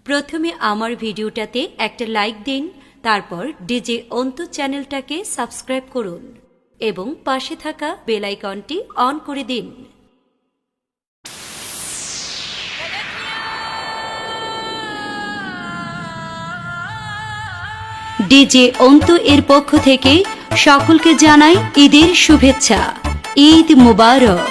প্রথমে আমার ভিডিওটাতে একটা লাইক দিন, তারপর ডিজে অন্তু চ্যানেলটাকে সাবস্ক্রাইব করুন এবং পাশে থাকা বেল আইকনটি অন করে দিন। ডিজে অন্তু এর পক্ষ থেকে সকলকে জানাই ঈদের শুভেচ্ছা। ঈদ মুবারক।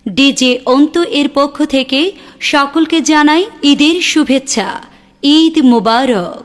ডিজে অন্তু এর পক্ষ থেকে সকলকে জানাই ঈদের শুভেচ্ছা। ঈদ মুবারক।